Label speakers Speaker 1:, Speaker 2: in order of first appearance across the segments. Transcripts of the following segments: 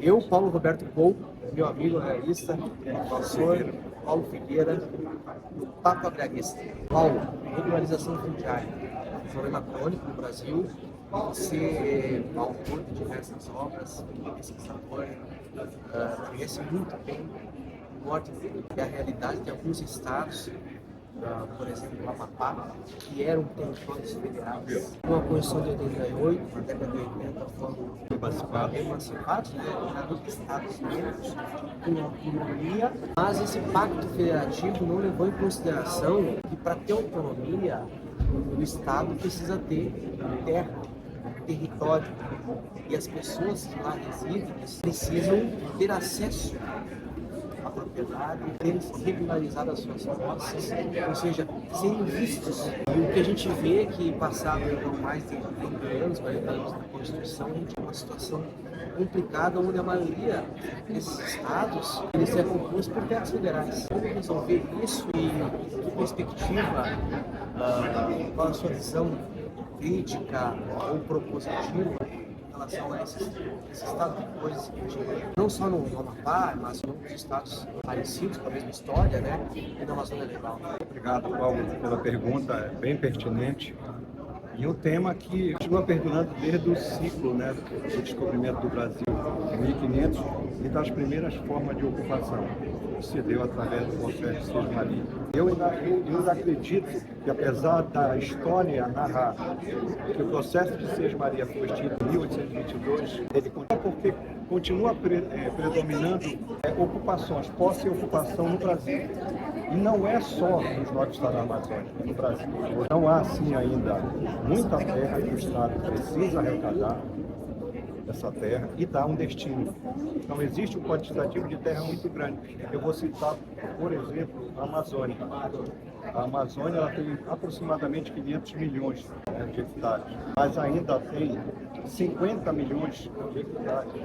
Speaker 1: Eu, Paulo Roberto Pou, meu amigo analista, professor Paulo Figueira, do Papo Agrarista. Paulo, regularização fundiária, um problema crônico no Brasil. Você é autor de diversas obras, pesquisador, conhece muito bem o norte e a realidade de alguns estados, por exemplo, o Amapá, que eram territórios federais. Com a Constituição de 88, na década de 80, foram emancipados, muitos estados membros com autonomia, mas esse pacto federativo não levou em consideração que para ter autonomia, o estado precisa ter terra, território, e as pessoas que lá residem precisam ter acesso à propriedade, terem regularizado as suas posses, ou seja, serem vistos. E o que a gente vê é que, passado mais de 30 anos, 40 anos da Constituição, a gente tem uma situação complicada, onde a maioria desses estados eles se compõem por terras federais. Como resolver isso e que perspectiva, qual a sua visão crítica ou propositiva em relação a esses estados de coisas não só no Amapá, mas em outros estados parecidos com a mesma história, né? E na Amazônia Legal.
Speaker 2: Obrigado, Paulo, pela pergunta, é bem pertinente. E um tema que continua perdurando desde o ciclo, né, do descobrimento do Brasil, em 1500, e das primeiras formas de ocupação, que se deu através do processo de Sesmaria. Eu ainda acredito que, apesar da história narrar que o processo de Sesmaria foi extinto em 1822, ele continua predominando ocupações, posse e ocupação no Brasil. E não é só nos 9 estados da Amazônia, no Brasil. Não há, assim, ainda muita terra que o Estado precisa arrecadar essa terra e dar um destino. Então, existe um quantitativo de terra muito grande. Eu vou citar, por exemplo, a Amazônia. A Amazônia ela tem aproximadamente 500 milhões de hectares, mas ainda tem 50 milhões de hectares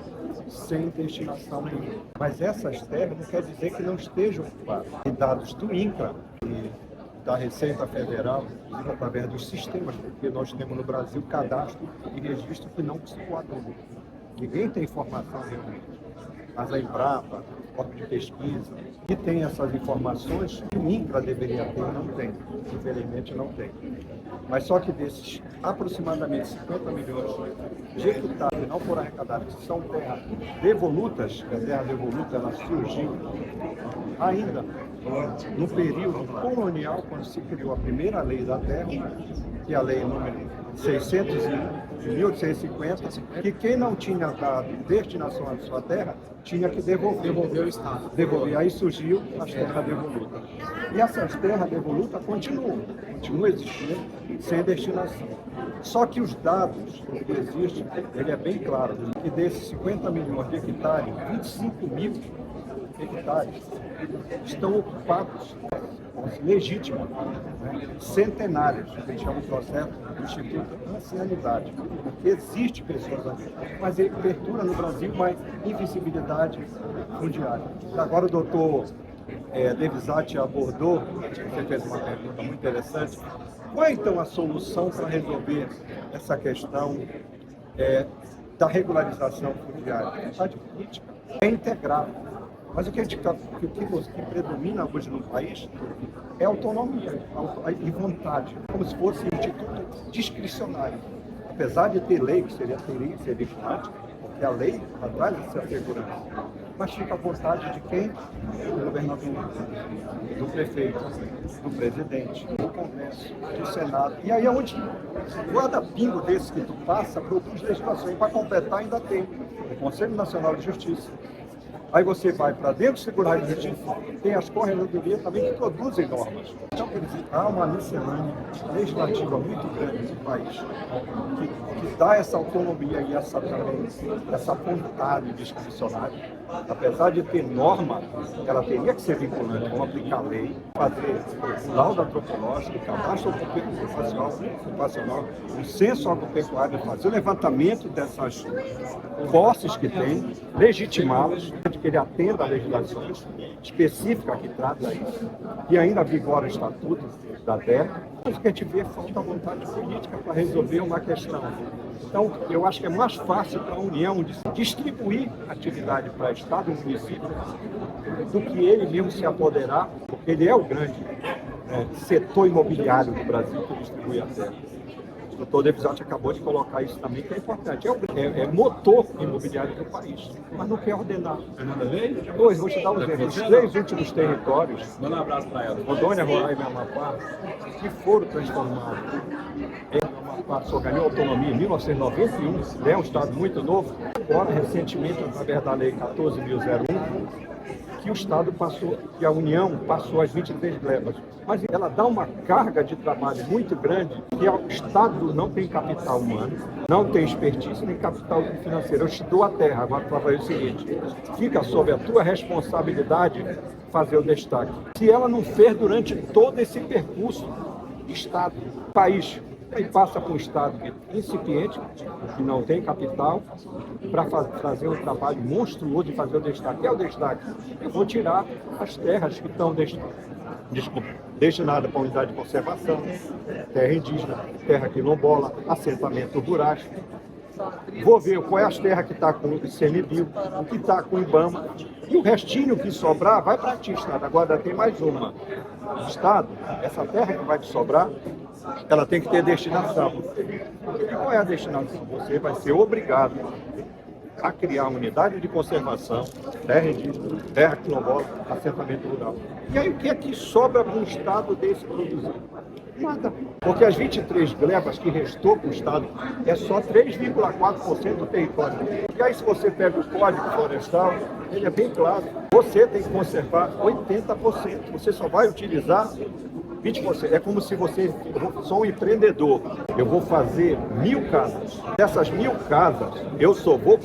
Speaker 2: sem destinação nenhuma. Mas essas terras não quer dizer que não estejam ocupadas. Tem dados do INCRA e da Receita Federal, através dos sistemas, porque nós temos no Brasil cadastro e registro que não se coaduna. Ninguém tem informação realmente. Mas a Embrapa, o Corpo de Pesquisa, que tem essas informações que o INCRA deveria ter, não tem. Infelizmente não tem. Mas só que desses aproximadamente 50 milhões de hectares que não foram arrecadados, que são terras devolutas, a terra devoluta ela surgiu ainda no período colonial, quando se criou a primeira lei da terra, que é a lei número 601, de 1850, que quem não tinha dado destinação à sua terra tinha que devolver o Estado. Aí surgiu as terras devolutas. E essas terras devolutas continuam existindo sem destinação. Só que os dados que existem, ele é bem claro, que desses 50 milhões de hectares, 25 mil hectares estão ocupados legítimos, né, centenários, que a gente chama de processo do Instituto de Ancianidade. Existe pessoas ali, mas ele perdura no Brasil uma invisibilidade fundiária. Agora o doutor Devisati abordou, você fez uma pergunta muito interessante, qual é então a solução para resolver essa questão da regularização fundiária? A vontade política é integral. Mas o que predomina hoje no país é autonomia e vontade, como se fosse um instituto discricionário. Apesar de ter lei, que seria vinculante, porque a lei traz essa segurança, mas fica à vontade de quem? Do governador, do prefeito, do presidente, do Congresso, do Senado. E aí é onde cada pingo desse que tu passa produz legislação. E para completar ainda tem o Conselho Nacional de Justiça. Aí você vai para dentro do Tribunal de Justiça, tem as corregedorias também que produzem normas. Então, há uma miscelânea legislativa muito grande no país, que dá essa autonomia e essa vontade discricionária. Apesar de ter norma, ela teria que ser vinculante, como aplicar a lei, fazer laudo antropológico, cadastro ocupacional, o censo agropecuário, fazer o levantamento dessas posses que tem, legitimá-las, de que ele atenda a legislações específicas que trata isso, e ainda vigora o estatuto, da terra, mas o que a gente vê é falta de vontade política para resolver uma questão. Então, eu acho que é mais fácil para a União distribuir atividade para Estado e município do que ele mesmo se apoderar, porque ele é o grande setor imobiliário do Brasil que distribui a terra. O doutor Devisotti acabou de colocar isso também, que é importante. É motor imobiliário do país, mas não quer ordenar. Dois, vou te dar um exemplo. Os 3 últimos territórios,
Speaker 3: Manda um abraço para ela.
Speaker 2: Rondônia, Roraima e Amapá, que foram transformados em Amapá, só ganhou autonomia em 1991, é um estado muito novo. Agora, recentemente, através da Lei 14.001, que o Estado passou, que a União passou as 23 glebas. Mas ela dá uma carga de trabalho muito grande, que o Estado não tem capital humano, não tem expertise nem capital financeiro. Eu te dou a terra, agora para fazer o seguinte, fica sob a tua responsabilidade fazer o destaque. Se ela não fez durante todo esse percurso, Estado, país, aí passa para um Estado incipiente, que não tem capital, para fazer um trabalho monstruoso de fazer o destaque. Que é o destaque? Eu vou tirar as terras que estão destinadas para a unidade de conservação, terra indígena, terra quilombola, assentamento rurais. Vou ver qual é as terras que está com o ICMBio, o que está com o IBAMA, e o restinho que sobrar vai para ti, Estado. Agora tem mais uma. Estado, essa terra que vai te sobrar, ela tem que ter destinação. E qual é a destinação? Você vai ser obrigado a criar uma unidade de conservação, terra indígena, terra quilombola, assentamento rural. E aí o que é que sobra para um Estado desse produzir? Nada. Porque as 23 glebas que restou para o Estado é só 3,4% do território. E aí se você pega o Código Florestal, ele é bem claro. Você tem que conservar 80%. Você só vai utilizar 20%. É como se você... Eu sou um empreendedor. Eu vou fazer 1.000 casas. Dessas 1.000 casas, eu só vou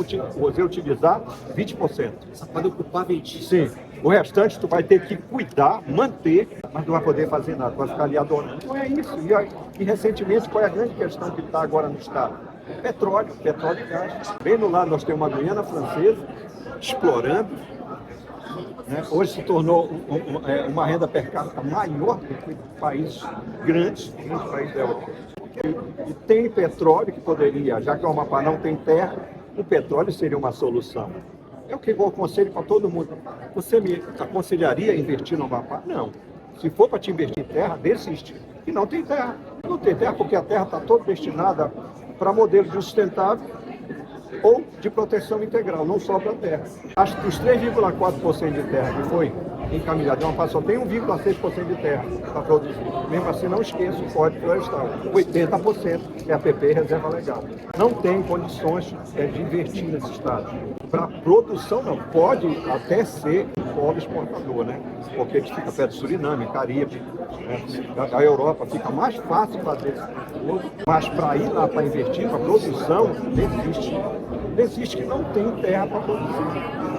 Speaker 2: utilizar 20%.
Speaker 1: Só pode ocupar 20%.
Speaker 2: Sim. O restante tu vai ter que cuidar, manter, mas não vai poder fazer nada, vai ficar ali adorando. Então é isso. E recentemente, qual é a grande questão que está agora no Estado? Petróleo e gás. Bem no lado nós temos uma Guiana Francesa explorando. Né? Hoje se tornou uma renda per capita maior do que países grandes, muitos países da Europa. E tem petróleo que poderia, já que o Amapá não tem terra, o petróleo seria uma solução. É o que eu aconselho para todo mundo. Você me aconselharia a investir no Amapá? Não. Se for para te investir em terra, desiste. E não tem terra. Não tem terra porque a terra está toda destinada para modelo de sustentável ou de proteção integral, não sobra terra. Acho que os 3,4% de terra que foi encaminhado, Amapá só tem 1,6% de terra para produzir. Mesmo assim, não esqueça o Código Florestal. 80% é APP e reserva legal. Não tem condições de investir nesse estado. Para produção, não. Pode até ser polo exportador, né? Porque a gente fica perto do Suriname, Caribe, né? A Europa, fica mais fácil fazer isso. Mas para ir lá para investir, para produção, desiste que não tem terra para produzir.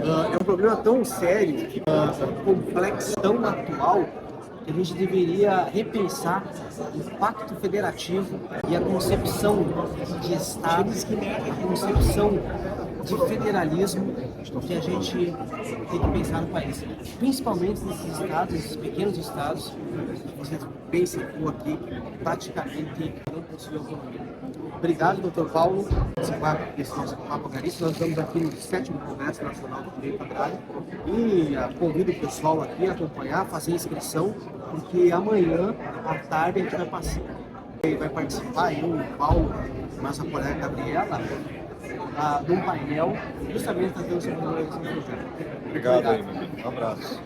Speaker 1: É um problema tão sério, complexo, tão atual, que a gente deveria repensar o pacto federativo e a concepção de Estado, a concepção de federalismo que a gente tem que pensar no país. Principalmente nesses estados, esses pequenos estados, que você bem citou aqui, praticamente não possuem autonomia. Obrigado, Dr. Paulo, por participar desse nosso Papo Agrarista. Nós estamos aqui no 7º Congresso Nacional do Direito Agrário e convido o pessoal aqui a acompanhar, fazer inscrição, porque amanhã à tarde a gente vai participar, eu, o Paulo, nossa colega Gabriela, de um painel justamente tratando sobre a valorização do projeto.
Speaker 2: Obrigado aí, meu amigo. Um abraço.